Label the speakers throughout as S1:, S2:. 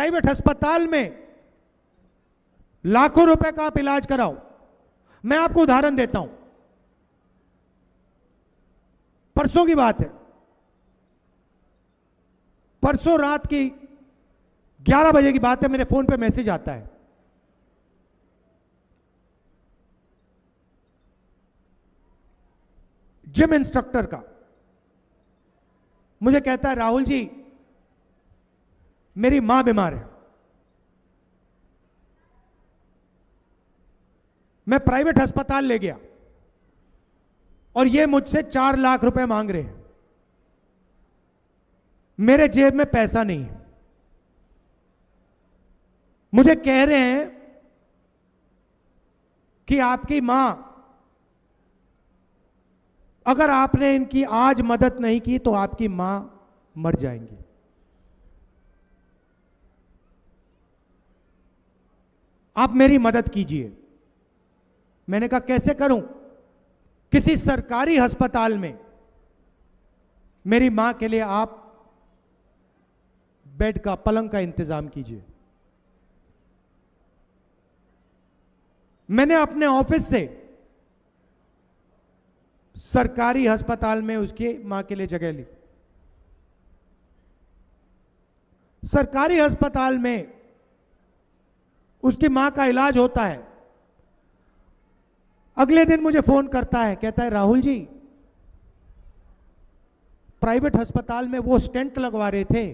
S1: Private अस्पताल में लाखों रुपए का आप इलाज कराओ। मैं आपको उदाहरण देता हूं, परसों की बात है, परसों रात की 11 बजे की बात है, मेरे फोन पे मैसेज आता है, जिम इंस्ट्रक्टर का। मुझे कहता है, राहुल जी मेरी मां बीमार है, मैं प्राइवेट अस्पताल ले गया और ये मुझसे 4 लाख रुपए मांग रहे हैं, मेरे जेब में पैसा नहीं है। मुझे कह रहे हैं कि आपकी मां, अगर आपने इनकी आज मदद नहीं की तो आपकी मां मर जाएंगी। आप मेरी मदद कीजिए। मैंने कहा कैसे करूं? किसी सरकारी अस्पताल में मेरी मां के लिए आप बेड का, पलंग का इंतजाम कीजिए। मैंने अपने ऑफिस से सरकारी अस्पताल में उसकी मां के लिए जगह ली। सरकारी अस्पताल में उसकी मां का इलाज होता है। अगले दिन मुझे फोन करता है, कहता है राहुल जी प्राइवेट अस्पताल में वो स्टेंट लगवा रहे थे,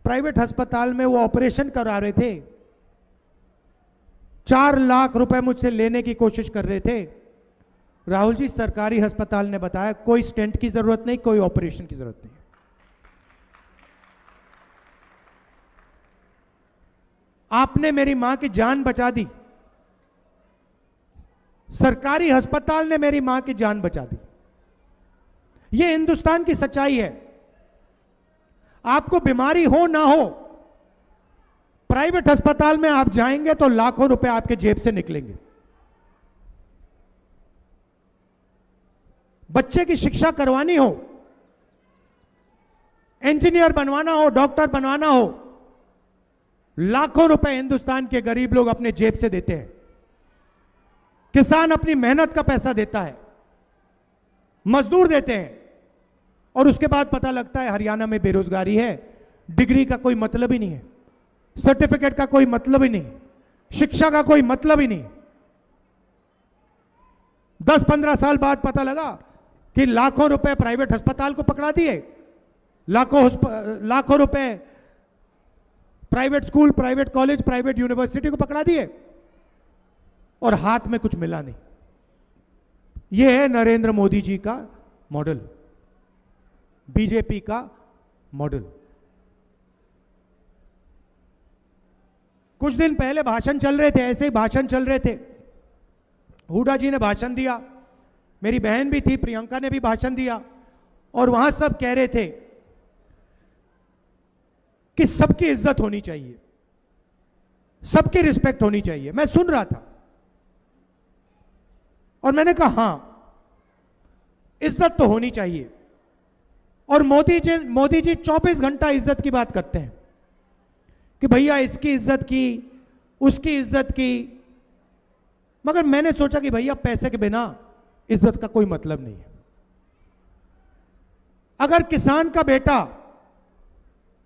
S1: प्राइवेट अस्पताल में वो ऑपरेशन करा रहे थे, 4 लाख रुपए मुझसे लेने की कोशिश कर रहे थे। राहुल जी सरकारी अस्पताल ने बताया कोई स्टेंट की जरूरत नहीं, कोई ऑपरेशन की जरूरत नहीं। आपने मेरी मां की जान बचा दी, सरकारी अस्पताल ने मेरी मां की जान बचा दी। यह हिंदुस्तान की सच्चाई है। आपको बीमारी हो ना हो, प्राइवेट अस्पताल में आप जाएंगे तो लाखों रुपए आपके जेब से निकलेंगे। बच्चे की शिक्षा करवानी हो, इंजीनियर बनवाना हो, डॉक्टर बनवाना हो, लाखों रुपए हिंदुस्तान के गरीब लोग अपने जेब से देते हैं। किसान अपनी मेहनत का पैसा देता है, मजदूर देते हैं, और उसके बाद पता लगता है हरियाणा में बेरोजगारी है, डिग्री का कोई मतलब ही नहीं है, सर्टिफिकेट का कोई मतलब ही नहीं, शिक्षा का कोई मतलब ही नहीं। 10-15 साल बाद पता लगा कि लाखों रुपए प्राइवेट अस्पताल को पकड़ा दिए, लाखों रुपए private school, private college, private university को पकड़ा दिए, और हाथ में कुछ मिला नहीं। यह है नरेंद्र मोदी जी का मॉडल, बीजेपी का मॉडल। कुछ दिन पहले भाषण चल रहे थे, ऐसे ही भाषण चल रहे थे, हुड्डा जी ने भाषण दिया, मेरी बहन भी थी, प्रियंका ने भी भाषण दिया, और वहां सब कह रहे थे कि सबकी इज्जत होनी चाहिए, सबकी रिस्पेक्ट होनी चाहिए। मैं सुन रहा था और मैंने कहा हां, इज्जत तो होनी चाहिए। और मोदी जी 24 घंटा इज्जत की बात करते हैं कि भैया इसकी इज्जत की, उसकी इज्जत की, मगर मैंने सोचा कि भैया पैसे के बिना इज्जत का कोई मतलब नहीं है। अगर किसान का बेटा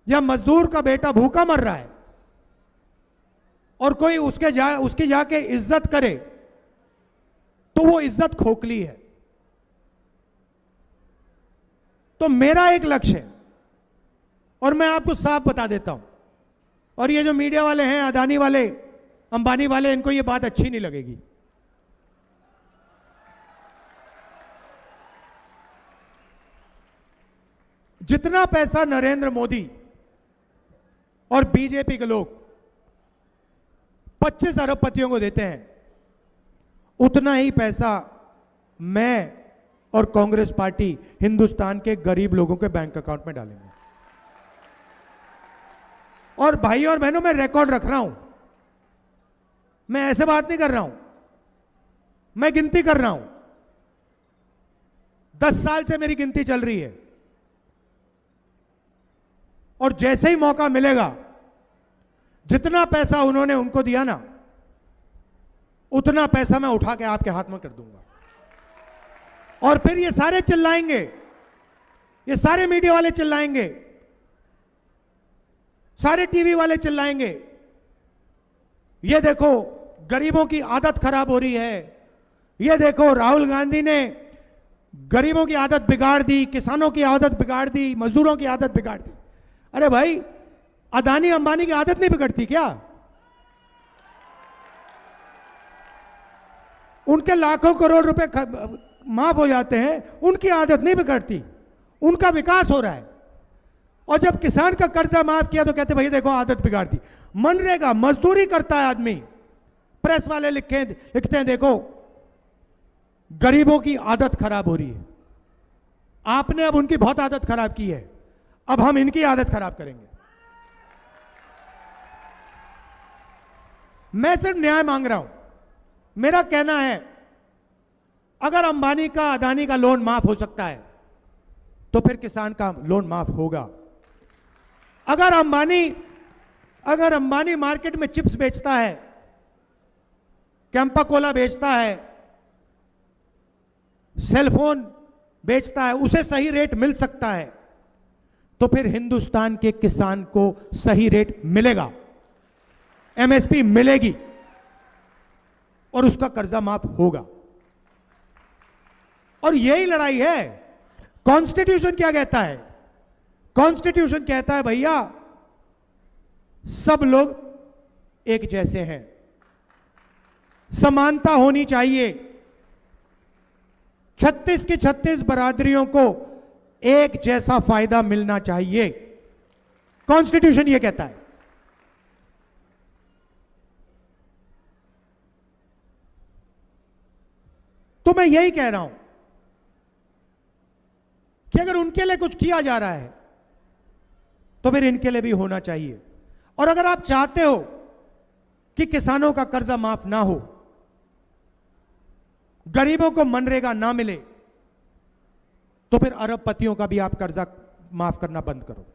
S1: या मजदूर का बेटा भूखा मर रहा है और कोई उसकी जाके इज्जत करे तो वो इज्जत खोखली है। तो मेरा एक लक्ष्य है, और मैं आपको साफ बता देता हूं, और ये जो मीडिया वाले हैं, अदानी वाले, अंबानी वाले, इनको ये बात अच्छी नहीं लगेगी। जितना पैसा नरेंद्र मोदी और बीजेपी के लोग 25 अरबपतियों को देते हैं, उतना ही पैसा मैं और कांग्रेस पार्टी हिंदुस्तान के गरीब लोगों के बैंक अकाउंट में डालेंगे। और भाई और बहनों, मैं रिकॉर्ड रख रहा हूं, मैं ऐसे बात नहीं कर रहा हूं, मैं गिनती कर रहा हूं। 10 साल से मेरी गिनती चल रही है, और जैसे ही मौका मिलेगा जितना पैसा उन्होंने उनको दिया ना, उतना पैसा मैं उठा के आपके हाथ में कर दूंगा। और फिर ये सारे चिल्लाएंगे, ये सारे मीडिया वाले चिल्लाएंगे, सारे टीवी वाले चिल्लाएंगे, ये देखो गरीबों की आदत खराब हो रही है, ये देखो राहुल गांधी ने गरीबों की आदत बिगाड़ दी, किसानों की आदत बिगाड़ दी, मजदूरों की आदत बिगाड़ दी। अरे भाई, अदानी अंबानी की आदत नहीं बिगड़ती क्या? उनके लाखों करोड़ रुपए माफ हो जाते हैं, उनकी आदत नहीं बिगड़ती, उनका विकास हो रहा है। और जब किसान का कर्जा माफ किया तो कहते भाई देखो आदत बिगाड़ दी। मनरेगा, मजदूरी करता है आदमी, प्रेस वाले लिखते हैं देखो गरीबों की आदत खराब हो रही है। आपने अब उनकी बहुत आदत खराब की है, अब हम इनकी आदत खराब करेंगे। मैं सिर्फ न्याय मांग रहा हूं। मेरा कहना है अगर अंबानी का, अदानी का लोन माफ हो सकता है तो फिर किसान का लोन माफ होगा। अगर अंबानी मार्केट में चिप्स बेचता है, कैंपा कोला बेचता है, सेलफोन बेचता है, उसे सही रेट मिल सकता है तो फिर हिंदुस्तान के किसान को सही रेट मिलेगा, एमएसपी मिलेगी और उसका कर्जा माफ होगा। और यही लड़ाई है। कॉन्स्टिट्यूशन क्या कहता है? कॉन्स्टिट्यूशन कहता है भैया सब लोग एक जैसे हैं, समानता होनी चाहिए, 36 की 36 बरादरियों को एक जैसा फायदा मिलना चाहिए। कॉन्स्टिट्यूशन यह कहता है। तो मैं यही कह रहा हूं कि अगर उनके लिए कुछ किया जा रहा है तो फिर इनके लिए भी होना चाहिए। और अगर आप चाहते हो कि किसानों का कर्जा माफ ना हो, गरीबों को मनरेगा ना मिले, तो फिर अरबपतियों का भी आप कर्जा माफ करना बंद करो।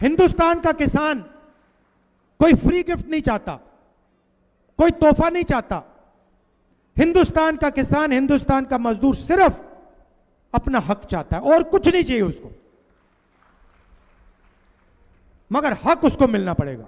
S1: हिंदुस्तान का किसान कोई फ्री गिफ्ट नहीं चाहता, कोई तोहफा नहीं चाहता। हिंदुस्तान का किसान, हिंदुस्तान का मजदूर सिर्फ अपना हक चाहता है और कुछ नहीं चाहिए उसको, मगर हक उसको मिलना पड़ेगा।